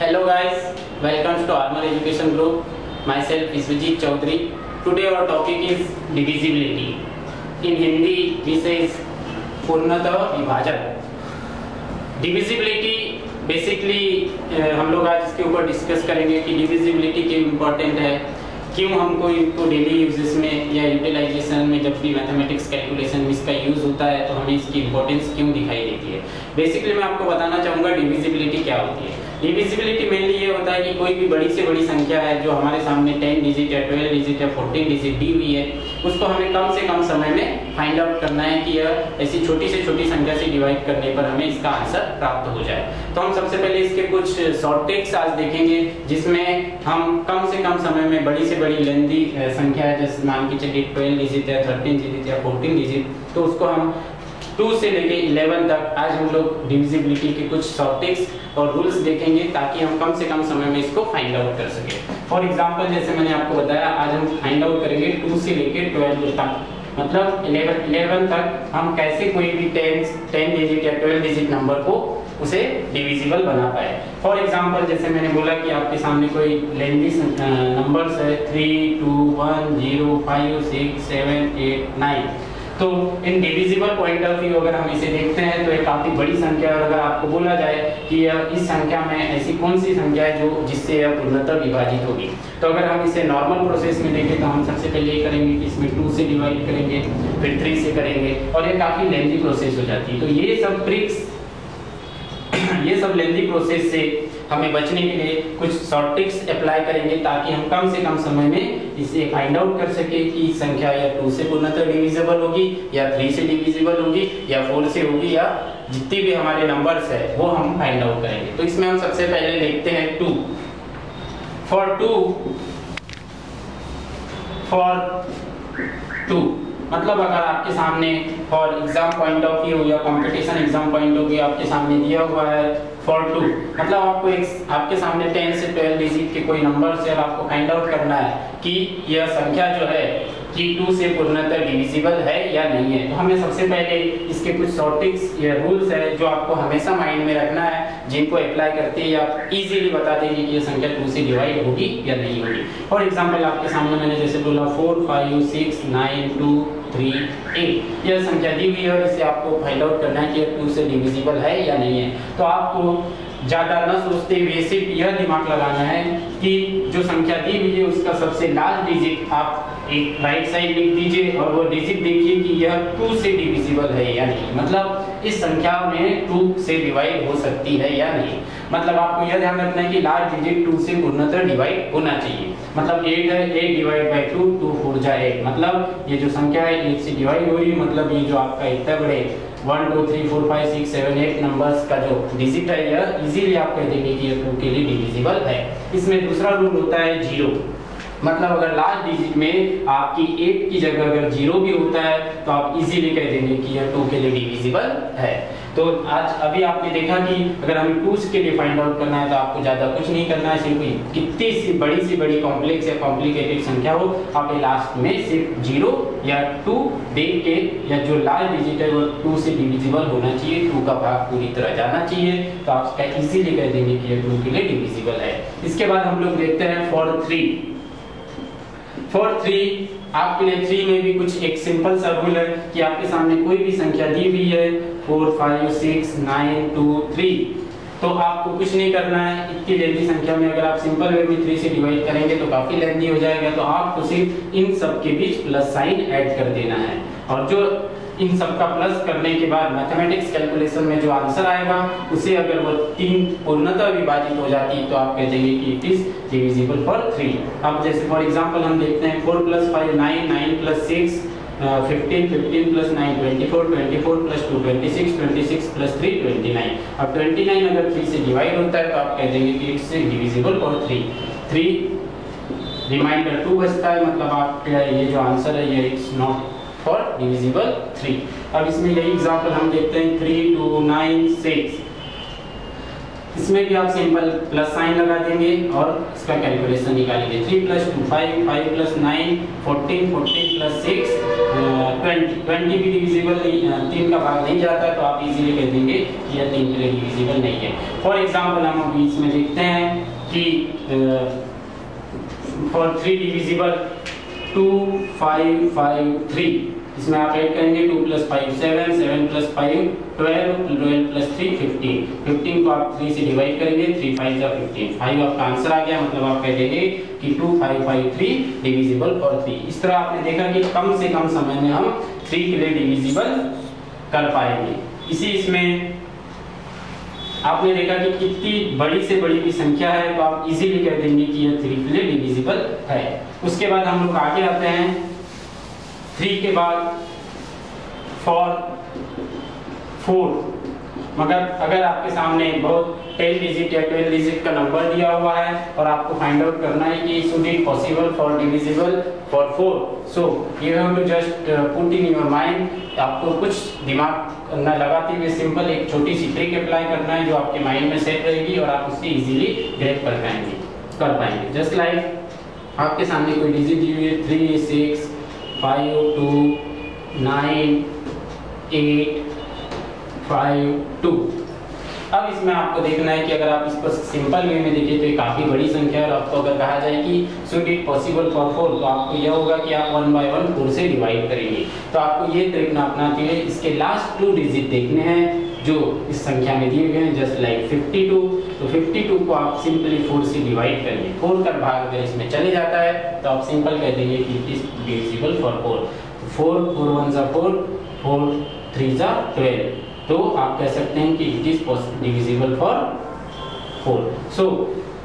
Hello guys, welcome to Armor Education Group. Myself Viswajit Chaudhary. Today our topic is divisibility. In Hindi we say पूर्णतः विभाजन. Divisibility basically हम लोग आज इसके ऊपर डिस्कस करेंगे कि डिविजिबिलिटी क्यों इम्पोर्टेंट है, क्यों हमको इसको डेली यूजेस में या यूटिलाइजेशन में जब भी मैथमेटिक्स कैलकुलेशन में इसका यूज होता है तो हमें इसकी इंपॉर्टेंस क्यों दिखाई देती है. बेसिकली मैं आपको बताना चाहूँगा डिविजिबिलिटी क्या होती है. डिविजिबिलिटी मेनली ये होता है कि कोई भी बड़ी से बड़ी संख्या है जो हमारे सामने 10 डिजिट या 12 डिजिट या 14 डिजिट दी हुई है, उसको हमें कम से कम समय में फाइंड आउट करना है कि यह ऐसी छोटी से छोटी संख्या से डिवाइड करने पर हमें इसका आंसर प्राप्त हो जाए. तो हम सबसे पहले इसके कुछ शॉर्ट ट्रिक्स आज देखेंगे जिसमें हम कम से कम समय में बड़ी से बड़ी लेंथी संख्या है, जैसे मान के चलिए 12 डिजिट या 13 डिजिट या 14 डिजिट, तो उसको हम 2 से लेके 11 तक आज हम लोग डिविजिबिलिटी के कुछ शॉर्ट ट्रिक्स और रूल्स देखेंगे ताकि हम कम से कम समय में इसको फाइंड आउट कर सके. फॉर एग्जांपल जैसे मैंने आपको बताया, आज हम फाइंड आउट करेंगे 2 से लेके 12 तक, मतलब 11 तक हम कैसे कोई भी 10 डिजिट या 12 डिजिट नंबर को उसे डिविजिबल बना पाए. फॉर एग्जांपल जैसे मैंने बोला कि आपके सामने कोई लेंथी नंबर्स है 3, 2, 1, 0, 5, 6, 7, 8, 9. तो इन डिविजिबल पॉइंट ऑफ व्यू अगर हम इसे देखते हैं तो एक काफी बड़ी संख्या है. और अगर आपको बोला जाए कि इस संख्या में ऐसी कौन सी संख्या है जो जिससे यह पूर्णतः विभाजित होगी, तो अगर हम इसे नॉर्मल प्रोसेस में देखें तो हम सबसे पहले ये करेंगे कि इसमें 2 से डिवाइड करेंगे, फिर 3 से करेंगे, और ये काफी लेंथी प्रोसेस हो जाती है. तो ये सब ट्रिक्स ये सब लेंथी प्रोसेस से हमें बचने के लिए कुछ शॉर्ट ट्रिक्स अप्लाई करेंगे ताकि हम कम से कम समय में इसे फाइंड आउट कर सके कि संख्या या 2 से पूर्णतः डिविजिबल होगी या 3 से डिविजिबल होगी या 4 से होगी, या जितनी भी हमारे नंबर्स है वो हम फाइंड आउट करेंगे. तो इसमें हम सबसे पहले देखते हैं 2. फॉर 2 मतलब अगर आपके सामने for exam point of view या competition exam point of view आपके सामने दिया हुआ है फॉर 2, मतलब आपको आपके सामने 10 से 12 डिजिट के कोई नंबर से आपको फाइंड आउट करना है कि यह संख्या जो है कि 2 से पूर्णतः डिविजिबल है या नहीं है. तो हमें सबसे पहले इसके कुछ शॉर्ट ट्रिक्स या रूल्स है जो आपको हमेशा माइंड में रखना है, जिनको अप्लाई करते ही आप इजीली बता देंगे कि यह संख्या 2 से डिवाइड होगी या नहीं होगी. फॉर एग्जांपल आपके सामने मैंने जैसे बोला 4, 5, 6, 9, 2, 3, 8 यह संख्या दी हुई है और इसे आपको फाइंड आउट करना है कि यह 2 से डिविजिबल है या नहीं है. तो आपको ज्यादा न सोचते हुए सिर्फ यह दिमाग लगाना है कि जो संख्या दी हुई है उसका सबसे लास्ट डिजिट आप एक राइट साइड लिख दीजिए और वो डिजिट देखिए कि यह 2 से डिविजिबल है या नहीं, मतलब इस संख्या में 2 से डिवाइड हो सकती है या नहीं. मतलब आपको यह ध्यान रखना है कि लास्ट डिजिट 2 से पूर्णतः डिवाइड होना चाहिए. मतलब 8 है, 8 डिवाइड बाय 2, 2 4 जा 8, मतलब ये जो संख्या है 8 से डिवाइड हो रही है, मतलब ये जो आपका इतना बड़े 1, 2, 3, 4, 5, 6, 7, 8 नंबर्स का जो डिजिट है यह इजीली आप कह देंगे कि यह 2 के लिए डिविजिबल है. इसमें दूसरा रूल होता है 0, मतलब अगर लास्ट डिजिट में आपकी 8 की जगह अगर 0 भी होता है तो आप इजीली कह देंगे कि यह 2 के लिए डिविजिबल है. तो आज अभी आपने देखा कि अगर हमें 2 के लिए फाइंड आउट करना है तो आपको ज्यादा कुछ नहीं करना है, सिर्फ कितनी सी बड़ी कॉम्प्लेक्स या कॉम्प्लिकेटेड संख्या हो आप लास्ट में सिर्फ 0 या 2 देख के, या जो लास्ट डिजिट है वो 2 से डिविजिबल होना चाहिए, 2 का भाग पूरी तरह जाना चाहिए, तो आप इजीली कह देंगे कि यह 2 के लिए डिविजिबल है. इसके बाद हम लोग देखते हैं फॉर 3 आपके लिए 3 में भी कुछ एक सिंपल सा रूल है कि आपके सामने कोई भी संख्या दी हुई है 4, 5, 6, 9, 2, 3, तो आपको कुछ नहीं करना है. इतनी लेंथी संख्या में अगर आप सिंपल वे में 3 से डिवाइड करेंगे तो काफी लेंथी हो जाएगा, तो आपको सिर्फ इन सब के बीच प्लस साइन ऐड कर देना है, और जो इन सब का प्लस करने के बाद मैथमेटिक्स कैलकुलेशन में जो आंसर आएगा उसे अगर वो 3 पूर्णतः विभाजित हो जाती है तो आप कह देंगे कि इट इज डिविजिबल फॉर 3. अब जैसे फॉर एग्जांपल हम देखते हैं 4 + 5 9, 9 + 6 15, 15 + 9 24, 24 + 2 26, 26 + 3 29. अब 29 अगर 3 से डिवाइड होता है तो आप कह देंगे कि इट्स डिविजिबल फॉर 3 रिमाइंडर 2 बचता है, मतलब आपका ये जो आंसर है ये इट्स नॉट फॉर डिविजिबल 3. अब इसमें यही एग्जांपल हम देखते हैं 3, 2, 9, 6. इसमें भी आप सिंपल प्लस साइन लगा देंगे और इसका कैलकुलेशन निकालेंगे। 3 + 2 5, 5 + 9 14, 14 + 6 20, 20 भी डिविजिबल नहीं, 3 का भाग नहीं जाता, तो आप इजीली कह देंगे कि यह 3 के लिए डिविजिबल नहीं है। फॉर एग्जांपल हम अभी इसमें देखते हैं कि फॉर 3 डिविजिबल 2 5 5 3, इसमें आप ऐड करेंगे 2 + 5 7, 7 + 5 12, 12 + 3 15, 15 को आप 3 से डिवाइड करेंगे, 3 5 जा 15, 5 आपका आंसर आ गया। मतलब आप कह देंगे कि 2 5 5 3 डिविजिबल फॉर 3। इस तरह आपने देखा कि कम से कम समय में हम 3 के लिए डिविजिबल कर पाएंगे। इसी इसमें आपने देखा कि कितनी बड़ी से बड़ी भी संख्या है तो आप इजीली कह देंगे कि यह 3 के लिए डिविजिबल है। उसके बाद हम लोग आगे आते हैं 3 के बाद फॉर 4, मगर अगर आपके सामने बहुत 10 डिजिट या 12 डिजिट का नंबर दिया हुआ है और आपको फाइंड आउट करना है कि should it possible for divisible for 4, so you have to just put in your mind, आपको कुछ दिमाग न लगाते हुए सिंपल एक छोटी सी ट्रिक अप्लाई करना है जो आपके माइंड में सेट रहेगी और आप उससे इजीली ग्रैब कर पाएंगे। जस्ट लाइक आपके सामने कोई डिजिट दी हुई है 3 6 5 2 9 8 5 2। अब इसमें आपको देखना है कि अगर आप इसको सिंपल वे में देखिए तो ये काफी बड़ी संख्या है और आपको अगर कहा जाए कि शुड इट पॉसिबल फॉर 4, तो आपको यह होगा कि आप 1 by 1 4 से डिवाइड करेंगे। तो आपको ये ट्रिक ना अपनाते हुए इसके लास्ट 2 डिजिट देखने हैं जो इस संख्या में दिए गए हैं, जस्ट लाइक 52। तो 52 को आप सिंपली 4 से डिवाइड करेंगे। 4 का भाग अगर इसमें चले जाता है तो आप सिंपल कह देंगे कि इट इज डिविजिबल फॉर 4। 4 4 1 जा 4, 4 3 जा 12, तो आप कह सकते हैं कि इट इज डिविजिबल फॉर 4। सो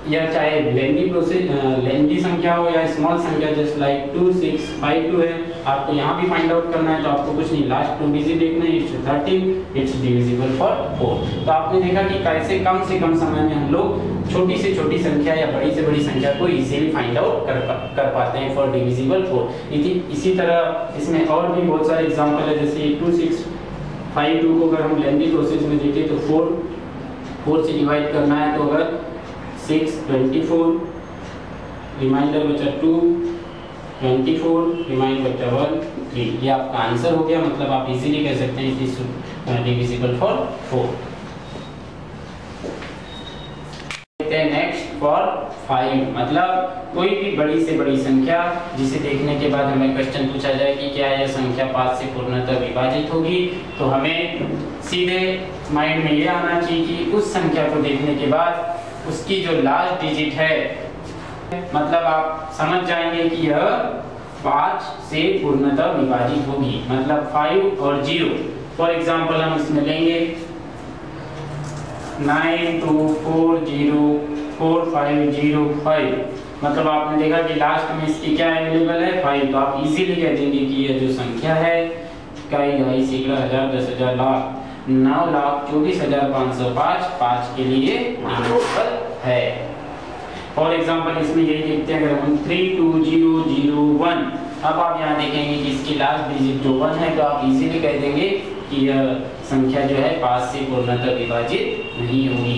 यह चाहे लेंदी संख्या हो या स्मॉल संख्या, जस्ट लाइक 2 6 5 2 है, आपको यहाँ भी फाइंड आउट करना है तो आपको कुछ नहीं, लास्ट 2 डिजिट देखना है, इट्स 13, इट्स डिविजिबल फॉर 4। तो आपने देखा कि कैसे कम से कम समय में हम लोग छोटी से छोटी संख्या या बड़ी से बड़ी संख्या को इजीली फाइंड आउट कर पाते हैं फॉर डिविजिबल 4। इसी तरह इसमें और भी बहुत सारे एग्जाम्पल है, जैसे 2 6 5 2 को अगर हम लेंदी प्रोसेस में देखें तो 4 से डिवाइड करना है, तो अगर 6 24, रिमाइंडर बचा 2 24, रिमाइंड बचा 1 3, ये आपका आंसर हो गया। मतलब आप इजीली कह सकते हैं it is divisible for 4। Next for 5, मतलब कोई भी बड़ी से बड़ी संख्या जिसे देखने के बाद हमें क्वेश्चन पूछा जाए कि क्या यह संख्या 5 से पूर्णतः विभाजित होगी, तो हमें सीधे माइंड में ये आना चाहिए कि उस संख्या को देखने के बाद उसकी जो लास्ट डिजिट है, मतलब आप समझ जाएंगे कि यह 5 से पूर्णतः विभाजित होगी, मतलब 5 और 0। फॉर एग्जांपल हम इसमें लेंगे 9 2 4 0 4 5 0 5, मतलब आपने देखा कि लास्ट में इसकी क्या अवेलेबल है 5, तो आप इजीली कह देंगे कि यह जो संख्या है इकाई दहाई सैकड़ा हजार 10,000 लाख 9,24,505 5 के लिए डिविजिबल है। फॉर एग्जांपल इसमें यही देखते हैं, अगर हम 3 2 0 0 1, अब आप यहाँ देखेंगे कि इसकी लास्ट डिजिट जो 1 है, तो आप इजीली कह देंगे कि यह संख्या जो है 5 से पूर्णतः विभाजित नहीं होगी।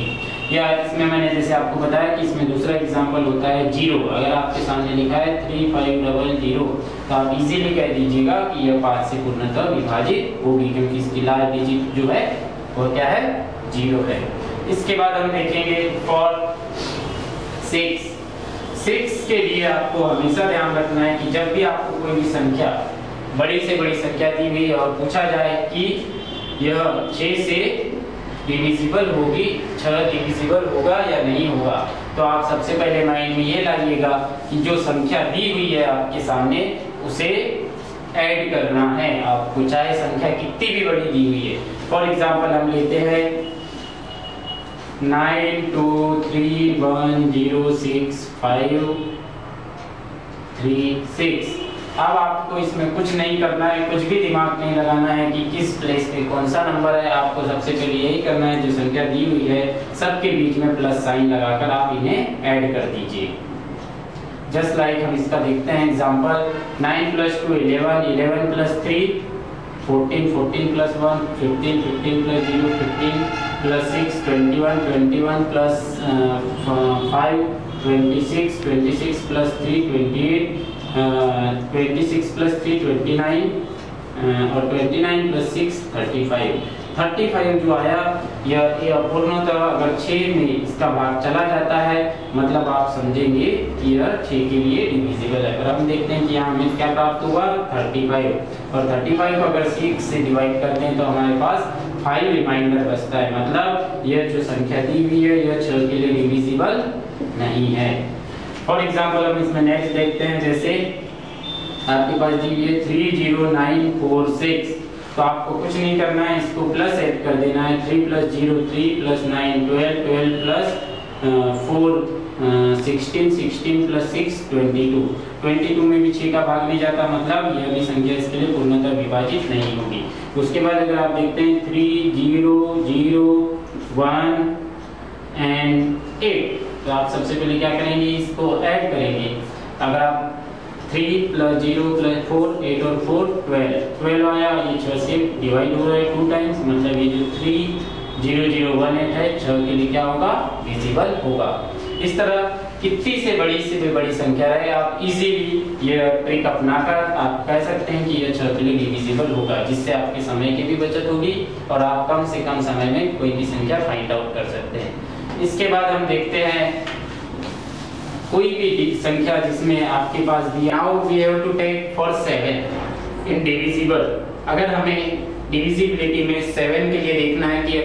या इसमें मैंने जैसे आपको बताया कि इसमें दूसरा एग्जांपल होता है 0, अगर आपके सामने लिखा है 3500, तो आप इजीली कह दीजिएगा कि यह 5 से पूर्णतः विभाजित होगी, क्योंकि इसकी लास्ट डिजिट जो है वो क्या है 0 है। इसके बाद हम देखेंगे फॉर 6 के लिए आपको हमेशा ध्यान रखना है कि जब भी आपको कोई भी संख्या बड़ी से बड़ी संख्या दी हुई और पूछा जाए कि यह 6 से डिविजिबल होगी, 6 डिविजिबल होगा या नहीं होगा, तो आप सबसे पहले माइंड में ये लाइएगा कि जो संख्या दी हुई है आपके सामने उसे ऐड करना है आपको, चाहे संख्या कितनी भी बड़ी दी हुई है। फॉर एग्जांपल हम लेते हैं 9 2 3 1 0 6 5 3 6। अब आपको इसमें कुछ नहीं करना है, कुछ भी दिमाग नहीं लगाना है कि किस प्लेस पे कौन सा नंबर है। आपको सबसे पहले यही करना है, जो संख्या दी हुई है सबके बीच में प्लस साइन लगाकर आप इन्हें ऐड कर दीजिए। जस्ट लाइक हम इसका देखते हैं example 9 + 2 11 11 + 3 14 14 + 1 15 15 + 0 15 plus 6 21, 21 plus 5 26, 26 plus 3 28, 26 plus 3 29 और 29 प्लस 6 35 जो आया यह अपूर्णतः अगर 6 में इसका भाग चला जाता है मतलब आप समझेंगे कि यह 6 के लिए डिविजिबल है। और हम देखते हैं कि यहाँ हमें क्या प्राप्त हुआ 35 और 35 को अगर 6 से डिवाइड करते हैं तो हमारे पास 5 रिमाइंडर बचता है, मतलब यह जो संख्या दी हुई है यह 6 के लिए डिविजिबल नहीं है। फॉर एग्जाम्पल हम इसमें नेक्स्ट देखते हैं, जैसे आपके पास दी हुई है 30946, तो आपको कुछ नहीं करना है, इसको प्लस ऐड कर देना है। 3 प्लस 0 3 प्लस 9 12 12 प्लस 4 16 16 प्लस 6 22 में भी 6 का भाग नहीं जाता, मतलब यह भी संख्या इसके लिए पूर्णतः विभाजित नहीं होगी। उसके बाद अगर आप देखते हैं 3 0 0 1 एंड 8, तो आप सबसे पहले क्या करेंगे, इसको ऐड करेंगे। अगर आप 3 प्लस 0 प्लस 4 8 और 4 12 आया, ये 6 से डिवाइड हो रहा है 2 टाइम्स, मतलब ये जो 30018 है 6 के लिए क्या होगा डिविजिबल होगा। इस तरह कितनी से भी बड़ी संख्या रहे आप इजीली ये ट्रिक अपनाकर आप कह सकते हैं कि यह 6 के लिए डिविजिबल होगा, जिससे आपके समय की भी बचत होगी और आप कम से कम समय में कोई भी संख्या फाइंड आउट कर सकते हैं। इसके बाद हम देखते हैं कोई भी संख्या जिसमें आपके पास दिया, now we have to take for 7 in divisible. अगर हमें डिविजिबिलिटी में 7 के लिए देखना है कि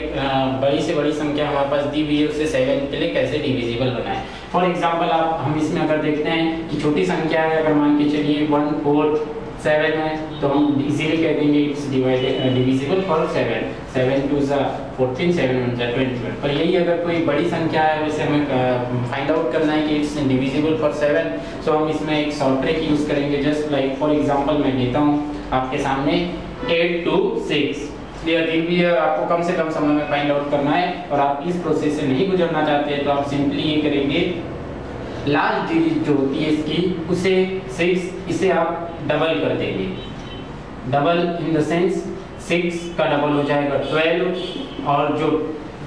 बड़ी से बड़ी संख्या हमारे पास दी हुई है उससे 7 के लिए कैसे डिविजिबल बनाएं। फॉर एग्जांपल हम इसमें अगर देखते हैं कि छोटी संख्या है, अगर मान के चलिए 1 4 7 है, तो हम इजीली कह देंगे इट्स डिविजिबल फॉर 7 7 2 14 7 1 21। पर यही अगर कोई बड़ी संख्या है वैसे हमें फाइंड आउट करना है कि इट्स डिविजिबल फॉर 7, सो हम इसमें एक शॉर्ट ट्रिक यूज करेंगे। जस्ट लाइक फॉर एग्जांपल मैं देता हूँ आपके सामने 8 2 6, क्लियर दिन भी है, आपको कम से कम समय में फाइंड आउट करना है और आप इस प्रोसेस से नहीं गुजरना चाहते हैं तो आप सिंपली ये करेंगे, लास्ट डिजिट जो होती है इसकी उसे 6 इसे आप डबल कर देंगे। डबल इन द सेंस 6 का डबल हो जाएगा 12 और जो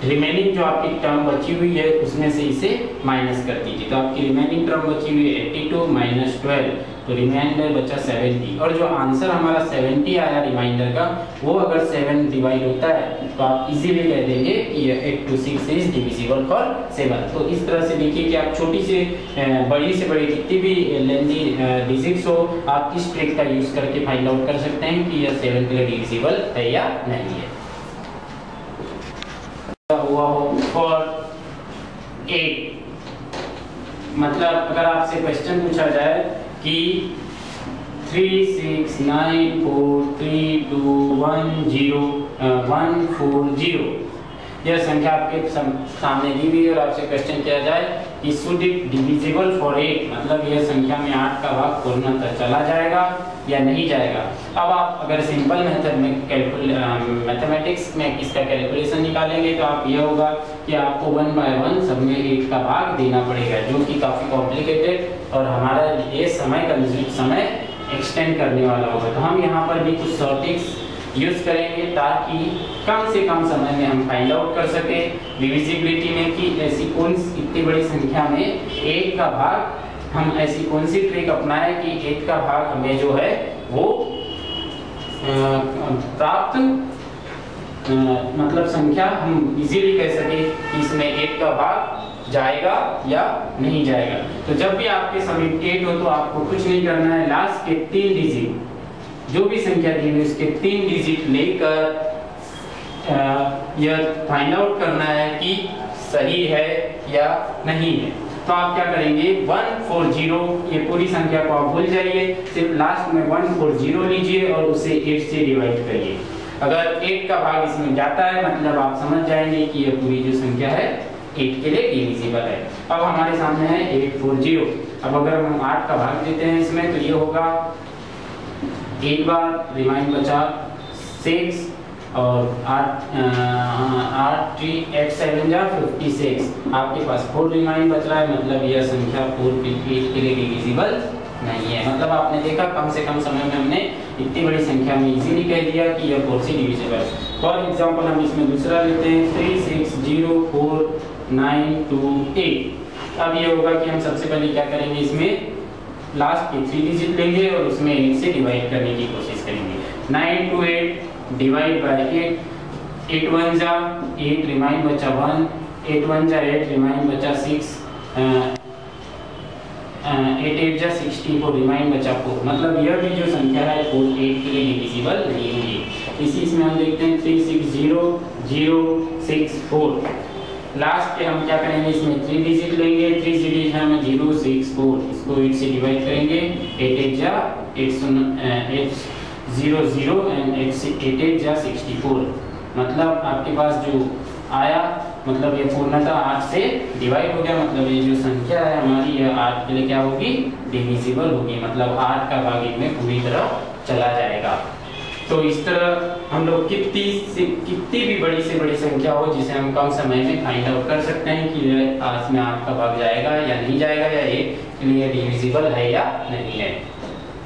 रिमेनिंग जो आपकी टर्म बची हुई है उसमें से इसे माइनस कर दीजिए, तो आपकी रिमेनिंग टर्म बची हुई है 82 माइनस 12, तो रिमाइंडर बचा 70 और जो आंसर हमारा 70 आया रिमाइंडर का वो अगर 7 डिवाइड होता है तो आप इजीली कह देंगे कि ये 8 to 6 इज डिविजिबल फॉर 7। तो इस तरह से देखिए कि आप छोटी से बड़ी जितनी भी लेंथी डिजिट्स हो आप इस ट्रिक का यूज करके फाइंड आउट कर सकते हैं कि यह 7 के लिए डिविजिबल है या नहीं है। हुआ हो फॉर 8, मतलब अगर आपसे क्वेश्चन पूछा जाए कि 3 6 9 4 3 2 1 0 1 4 0 यह संख्या आपके सामने दी हुई है और आपसे क्वेश्चन किया जाए कि शुड इट डिविजिबल फॉर 8, मतलब यह संख्या में 8 का भाग पूर्णतः चला जाएगा या नहीं जाएगा। अब आप अगर सिंपल मेथड में मैथमेटिक्स में इसका कैलकुलेशन निकालेंगे तो आप यह होगा कि आपको 1 by 1 सब में 8 का भाग देना पड़ेगा, जो कि काफ़ी कॉम्प्लिकेटेड और हमारा ये समय एक्सटेंड करने वाला होगा। तो हम यहाँ पर भी कुछ शॉर्टिक्स यूज करेंगे ताकि कम से कम समय में हम फाइंड आउट कर सके डिविजिबिलिटी में कि ऐसी कौन इतनी बड़ी संख्या में 8 का भाग, हम ऐसी कौन सी ट्रिक अपनाएं कि 8 का भाग हमें जो है वो प्राप्त मतलब संख्या हम इजीली कह सके कि इसमें 8 का भाग जाएगा या नहीं जाएगा। तो जब भी आपके समीप 8 हो तो आपको कुछ नहीं करना है, लास्ट के 3 डिजिट जो भी संख्या दी हुई उसके 3 डिजिट लेकर यह फाइंड आउट करना है कि सही है या नहीं है। तो आप क्या करेंगे 140, ये पूरी संख्या को आप भूल जाइए, सिर्फ लास्ट में 140 लीजिए और उसे 8 से डिवाइड करिए। अगर 8 का भाग इसमें जाता है मतलब आप समझ जाएंगे कि यह पूरी जो संख्या है 8 के लिए डिविजिबल है। अब हमारे सामने है 840, अब अगर हम 8 का भाग देते हैं इसमें तो ये होगा 8 बार, रिमाइंड बचा 6 और 8 7 जा 56, आपके पास 4 रिमाइंड बच रहा है, मतलब यह संख्या 4 के लिए डिविजिबल नहीं है। मतलब आपने देखा कम से कम समय में हमने इतनी बड़ी संख्या में इजीली कह दिया कि यह 4 से डिविजिबल है। फॉर एग्जांपल हम इसमें दूसरा लेते हैं 3 6 0 4 9 2 8। अब ये होगा कि हम सबसे पहले क्या करेंगे, इसमें लास्ट के 3 डिजिट लेंगे और उसमें 8 से डिवाइड करने की कोशिश करेंगे। 9 to 8 डिवाइड बाय 8, 8 1 जा 8 रिमाइंड बचा 1, 8 1 जा 8 रिमाइंड बचा 6, 8 8 जा 64 रिमाइंड बचा 4। मतलब यह भी जो संख्या है 4 8 के लिए डिविजिबल नहीं होगी। इसी इसमें हम देखते हैं 3 6 0 0 6 4। लास्ट के हम क्या करेंगे, इसमें 3 डिजिट लेंगे, 3 डिजिट है हमें 0 6 4, इसको 8 से डिवाइड करेंगे। 8 8 जा 8 0 0 एंड 8 8 जा 64। मतलब आपके पास जो आया, मतलब ये पूर्णतः 8 से डिवाइड हो गया। मतलब ये जो संख्या है हमारी यह 8 के लिए क्या होगी, डिविजिबल होगी। मतलब 8 का भाग इनमें पूरी तरह चला जाएगा। तो इस तरह हम लोग कितनी भी बड़ी से बड़ी संख्या हो जिसे हम कम समय में फाइंड आउट कर सकते हैं कि आज में 8 का भाग जाएगा या नहीं जाएगा, या ये क्लियर डिविजिबल है या नहीं है।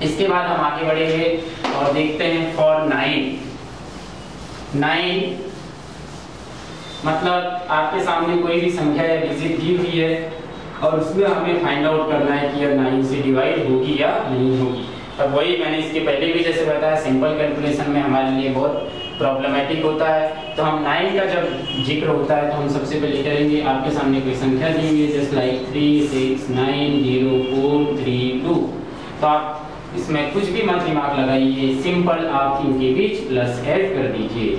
इसके बाद हम आगे बढ़ेंगे और देखते हैं फॉर 9। मतलब आपके सामने कोई भी संख्या या डिजिट दी हुई है और उसमें हमें फाइंड आउट करना है कि यह 9 से डिवाइड होगी या नहीं होगी। अब वही मैंने इसके पहले भी जैसे बताया, सिंपल कैलकुलेशन में हमारे लिए बहुत प्रॉब्लमेटिक होता है। तो हम 9 का जब जिक्र होता है तो हम सबसे पहले करेंगे, आपके सामने कोई संख्या दी हुई है जस्ट लाइक 3 6 9 0 4 3 2। तो आप इसमें कुछ भी मत दिमाग लगाइए, सिंपल आप इनके बीच प्लस ऐड कर दीजिए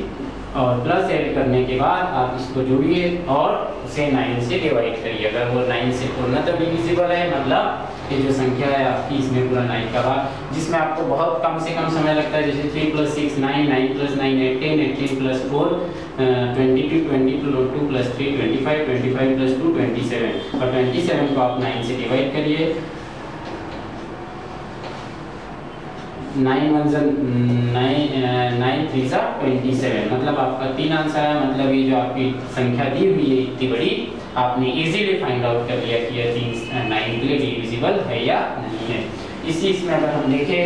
और प्लस ऐड करने के बाद आप इसको जोड़िए और उसे 9 से डिवाइड करिए। अगर वो 9 से पूर्णतः डिविजिबल है, मतलब ये जो संख्या है आपकी इसमें पूरा 9 का भाग, जिसमें आपको बहुत कम से कम समय लगता है, जैसे 3 + 6 9, 9 + 9 18, 18 + 4 22, 22 + 3 25, 25 + 2 27 और 27 को आप 9 से डिवाइड करिए। 9 1 9 3 27, मतलब आपका 3 आंसर है। मतलब ये जो आपकी संख्या दी हुई है इतनी बड़ी, आपने इजीली फाइंड आउट कर लिया कि यह 9 के लिए डिविजिबल है या नहीं है। इसी इसमें अगर हम देखें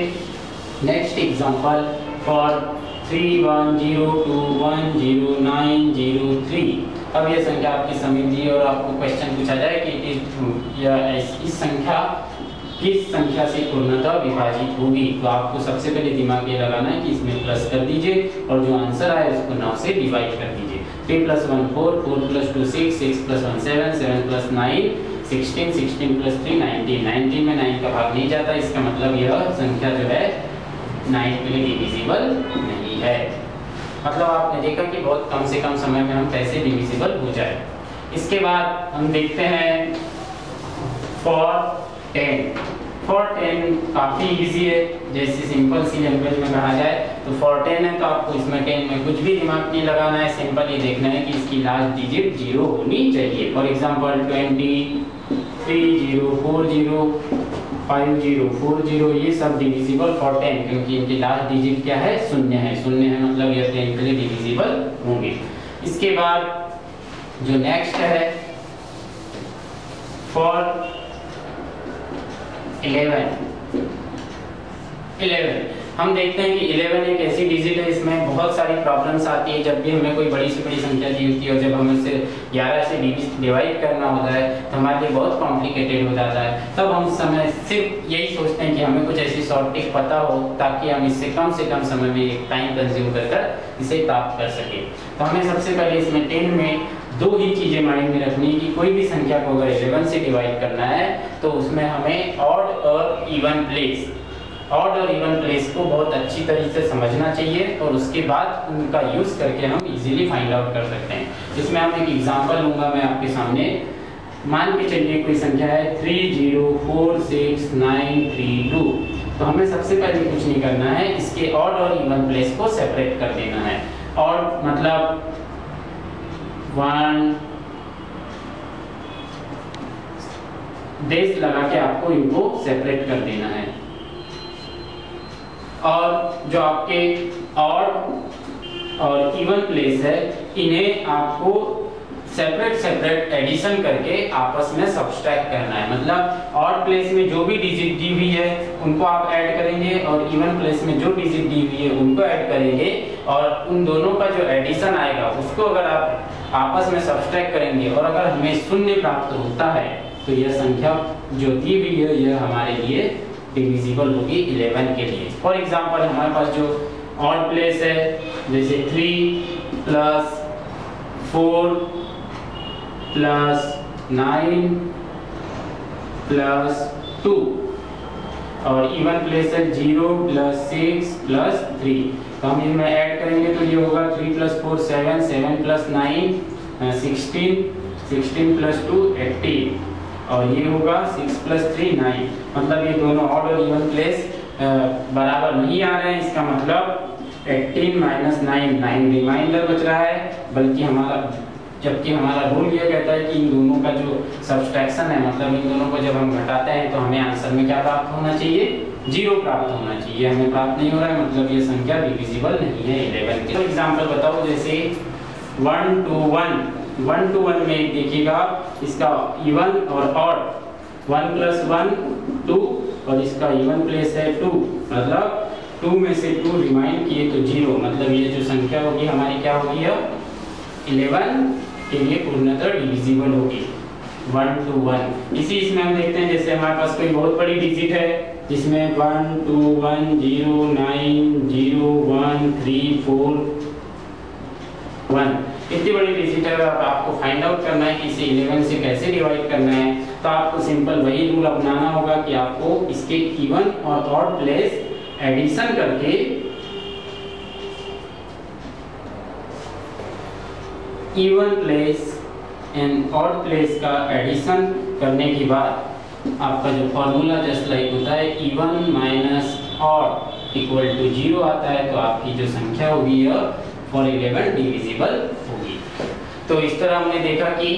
नेक्स्ट एग्जांपल फॉर 3 1 0 2 1 0 9 0 3। अब यह संख्या आपकी समझिए और आपको क्वेश्चन पूछा जाए कि इस संख्या किस संख्या से पूर्णतः विभाजित होगी, तो आपको सबसे पहले दिमाग ये लगाना है कि इसमें प्लस कर दीजिए और जो आंसर आए उसको 9 से डिवाइड कर दीजिए। 3 + 1 4, 4 + 2 6, 6 + 1 7, 7 + 9 16, 16 + 3 19, 19 में 9 का भाग नहीं जाता, इसका मतलब यह संख्या जो है 9 के लिए डिविजिबल नहीं है। मतलब आपने देखा कि बहुत कम से कम समय में हम कैसे डिविजिबल हो जाए। इसके बाद हम देखते हैं फॉर 10 काफ़ी इजी है, जैसे सिंपल सी लैंग्वेज में कहा जाए तो फॉर 10 है तो आपको इसमें 10 में कुछ भी दिमाग नहीं लगाना है, सिंपल ये देखना है कि इसकी लास्ट डिजिट 0 होनी चाहिए। फॉर एग्जांपल 20 3 0 4 0 5 0 4 0, ये सब डिविजिबल फॉर 10 क्योंकि इनकी लास्ट डिजिट क्या है, शून्य है। शून्य है मतलब ये 10 के लिए डिविजिबल होंगे। इसके बाद जो नेक्स्ट है फॉर 11 हम देखते हैं कि 11 एक ऐसी डिजिट है, इसमें बहुत सारी प्रॉब्लम्स आती है। जब भी हमें कोई बड़ी से बड़ी संख्या दी होती है और जब हमें उसे 11 से डिवाइड करना होता है तो हमारे लिए बहुत कॉम्प्लिकेटेड हो जाता है। तब हम समय सिर्फ यही सोचते हैं कि हमें कुछ ऐसी शॉर्ट ट्रिक पता हो ताकि हम इससे कम से कम समय में एक टाइम कंज्यूम कर इसे प्राप्त कर सकें। तो हमें सबसे पहले इसमें 10 में दो ही चीजें माइंड में रखनी है कि कोई भी संख्या को अगर 11 से डिवाइड करना है तो उसमें हमें ऑड और इवन प्लेस को बहुत अच्छी तरीके से समझना चाहिए और उसके बाद उनका यूज करके हम इजीली फाइंड आउट कर सकते हैं। इसमें हम एक एग्जांपल लूंगा मैं आपके सामने। मान के चलिए कोई संख्या है 3 0 4 6 9 3 2। तो हमें सबसे पहले कुछ नहीं करना है, इसके ऑड और इवन प्लेस को सेपरेट कर देना है। ऑड मतलब 1 डेज लगा के आपको इनको सेपरेट कर देना है। और जो आपके ऑड और इवन प्लेस है, इन्हें आपको सेपरेट एडिशन करके आपस में सब्सट्रैक्ट करना है। मतलब ऑड प्लेस में जो भी डिजिट दी हुई है उनको आप ऐड करेंगे और इवन प्लेस में जो डिजिट दी हुई है उनको ऐड करेंगे, और उन दोनों का जो एडिशन आएगा उसको अगर आप आपस में सब्सट्रैक्ट करेंगे और अगर हमें शून्य प्राप्त होता है तो यह संख्या जो दी हुई है यह हमारे लिए डिविजिबल होगी 11 के लिए। फॉर एग्जांपल हमारे पास जो ऑड प्लेस है जैसे 3 प्लस 4 प्लस 9 प्लस 2, और इवन प्लेस है 0 प्लस 6 प्लस 3। तो हम इनमें ऐड करेंगे तो ये होगा 3 प्लस 4 7, 7 प्लस 9 16, 16 प्लस 2 18, और ये होगा 6 प्लस 3 9। मतलब ये दोनों ऑड और इवन प्लेस बराबर नहीं आ रहे हैं, इसका मतलब 18 माइनस 9 9 रिमाइंडर बच रहा है, बल्कि जबकि हमारा रूल ये कहता है कि इन दोनों का जो सब्सट्रैक्शन है, मतलब इन दोनों को जब हम घटाते हैं तो हमें आंसर में क्या प्राप्त होना चाहिए, 0 प्राप्त होना चाहिए। हमें प्राप्त नहीं हो रहा है, मतलब ये संख्या डिविजिबल नहीं है 11 के। एग्जांपल बताओ, जैसे 1 to 1 में देखिएगा इसका इवन और ऑड 1 प्लस 1 2, और इसका इवन प्लेस है 2, मतलब 2 में से 2 रिमाइंड किए तो 0, मतलब ये जो संख्या होगी हमारी क्या होगी, 11 के लिए पूर्णतः डिविजिबल होगी 1 to 1। इसी इसमें हम देखते हैं जैसे हमारे पास कोई बहुत बड़ी डिजिट है जिसमें 1 2 1 0 9 0 1 3 4 1, इतनी बड़ी डिजिट है। अब आपको फाइंड आउट करना है कि इसे 11 से कैसे डिवाइड करना है, तो आपको सिंपल वही रूल अपनाना होगा कि आपको इसके इवन और ऑड प्लेस एडिशन करके even place and odd place का एडिशन करने के बाद आपका जो फॉर्मूला जस्ट लाइक होता है even minus odd equal to 0 आता है, तो आपकी जो संख्या होगी यह फॉर 11 डिविजिबल होगी। तो इस तरह हमने देखा कि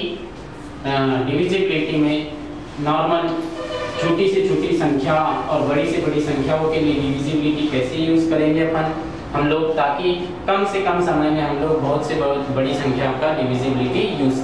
डिविजिबिलिटी में नॉर्मल छोटी से छोटी संख्या और बड़ी से बड़ी संख्याओं के लिए डिविजिबिलिटी कैसे यूज करेंगे हम लोग, ताकि कम से कम समय में हम लोग बहुत से बड़ी संख्या का डिविजिबिलिटी यूज